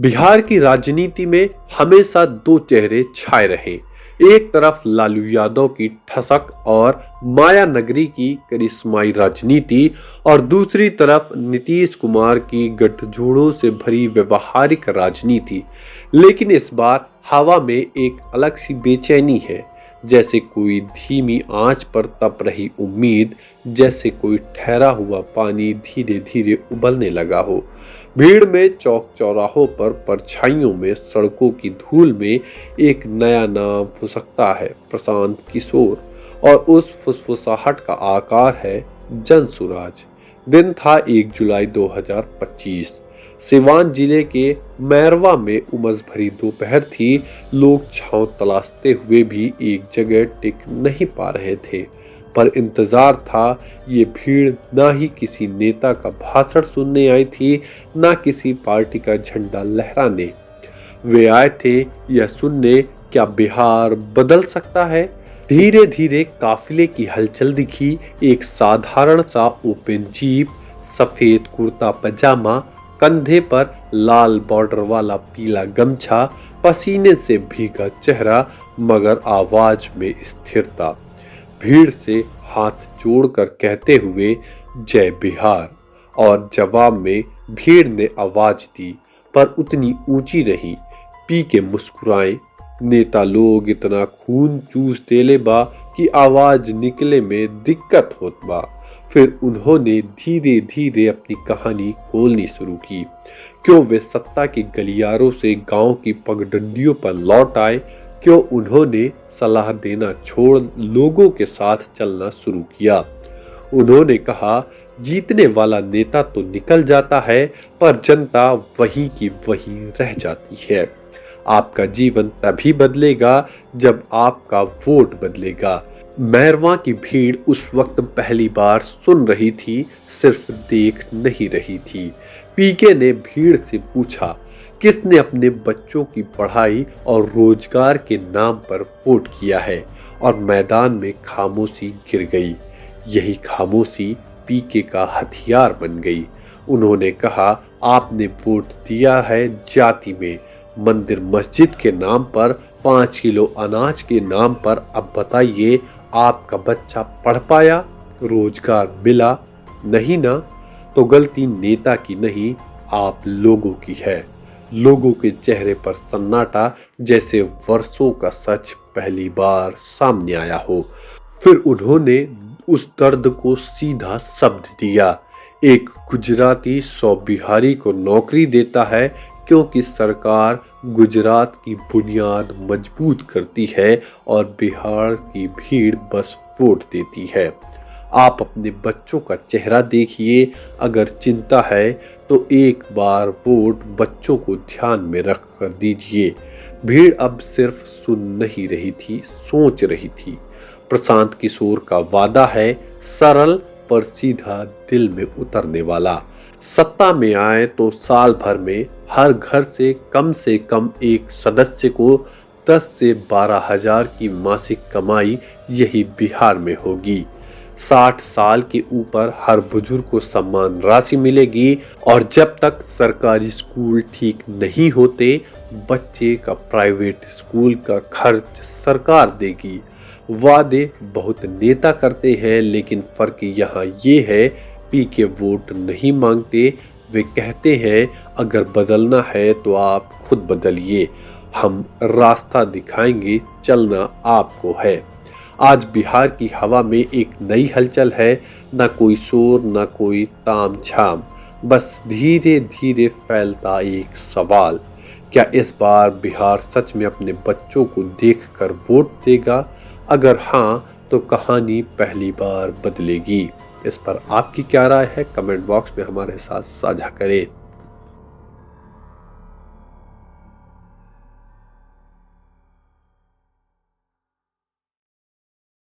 बिहार की राजनीति में हमेशा दो चेहरे छाए रहे। एक तरफ लालू यादव की ठसक और माया नगरी की करिश्माई राजनीति और दूसरी तरफ नीतीश कुमार की गठजोड़ों से भरी व्यवहारिक राजनीति। लेकिन इस बार हवा में एक अलग सी बेचैनी है, जैसे कोई धीमी आंच पर तप रही उम्मीद, जैसे कोई ठहरा हुआ पानी धीरे धीरे उबलने लगा हो। भीड़ में, चौक चौराहों पर, परछाइयों में, सड़कों की धूल में एक नया नाम फुसकता है, प्रशांत किशोर। और उस फुसफुसाहट का आकार है जनसुराज। दिन था 1 जुलाई 2025। सिवान जिले के मैरवा में उमस भरी दोपहर थी। लोग छांव तलाशते हुए भी एक जगह टिक नहीं पा रहे थे, पर इंतजार था। ये भीड़ ना ही किसी नेता का भाषण सुनने आई थी, ना किसी पार्टी का झंडा लहराने। वे आए थे यह सुनने, क्या बिहार बदल सकता है। धीरे धीरे काफिले की हलचल दिखी। एक साधारण सा ओपन जीप, सफेद कुर्ता पजामा, कंधे पर लाल बॉर्डर वाला पीला गमछा, पसीने से भीगा चेहरा, मगर आवाज में स्थिरता। भीड़ से हाथ जोड़कर कहते हुए जय बिहार। और जवाब में भीड़ ने आवाज दी, पर उतनी ऊंची नहीं। पी के मुस्कुराए। नेता लोग इतना खून चूस देले बा कि आवाज निकले में दिक्कत होत बा। फिर उन्होंने धीरे धीरे अपनी कहानी खोलनी शुरू की। क्यों वे सत्ता के गलियारों से गांव की पगडंडियों पर लौट आए, क्यों उन्होंने सलाह देना छोड़ लोगों के साथ चलना शुरू किया। उन्होंने कहा, जीतने वाला नेता तो निकल जाता है, पर जनता वहीं की वहीं रह जाती है। आपका जीवन तभी बदलेगा जब आपका वोट बदलेगा। मैरवा की भीड़ उस वक्त पहली बार सुन रही थी, सिर्फ देख नहीं रही थी। पीके ने भीड़ से पूछा, किसने अपने बच्चों की पढ़ाई और रोजगार के नाम पर वोट किया है। और मैदान में खामोशी गिर गई। यही खामोशी पीके का हथियार बन गई। उन्होंने कहा, आपने वोट दिया है जाति में, मंदिर मस्जिद के नाम पर, 5 किलो अनाज के नाम पर। अब बताइए, आपका बच्चा पढ़ पाया, रोजगार मिला? नहीं ना। तो गलती नेता की नहीं, आप लोगों की है। लोगों के चेहरे पर सन्नाटा, जैसे वर्षों का सच पहली बार सामने आया हो। फिर उन्होंने उस दर्द को सीधा शब्द दिया। एक गुजराती 100 बिहारी को नौकरी देता है, क्योंकि सरकार गुजरात की बुनियाद मजबूत करती है और बिहार की भीड़ बस वोट देती है। आप अपने बच्चों का चेहरा देखिए। अगर चिंता है तो एक बार वोट बच्चों को ध्यान में रख कर दीजिए। भीड़ अब सिर्फ सुन नहीं रही थी, सोच रही थी। प्रशांत किशोर का वादा है, सरल पर सीधा, दिल में उतरने वाला। सत्ता में आए तो साल भर में हर घर से कम एक सदस्य को 10 से 12 हजार की मासिक कमाई यही बिहार में होगी। 60 साल के ऊपर हर बुजुर्ग को सम्मान राशि मिलेगी। और जब तक सरकारी स्कूल ठीक नहीं होते, बच्चे का प्राइवेट स्कूल का खर्च सरकार देगी। वादे बहुत नेता करते हैं, लेकिन फर्क यहाँ ये है, पी के वोट नहीं मांगते। वे कहते हैं, अगर बदलना है तो आप खुद बदलिए, हम रास्ता दिखाएंगे, चलना आपको है। आज बिहार की हवा में एक नई हलचल है, ना कोई शोर, ना कोई तामझाम, बस धीरे धीरे फैलता एक सवाल, क्या इस बार बिहार सच में अपने बच्चों को देखकर वोट देगा? अगर हाँ, तो कहानी पहली बार बदलेगी। इस पर आपकी क्या राय है? कमेंट बॉक्स में हमारे साथ साझा करें।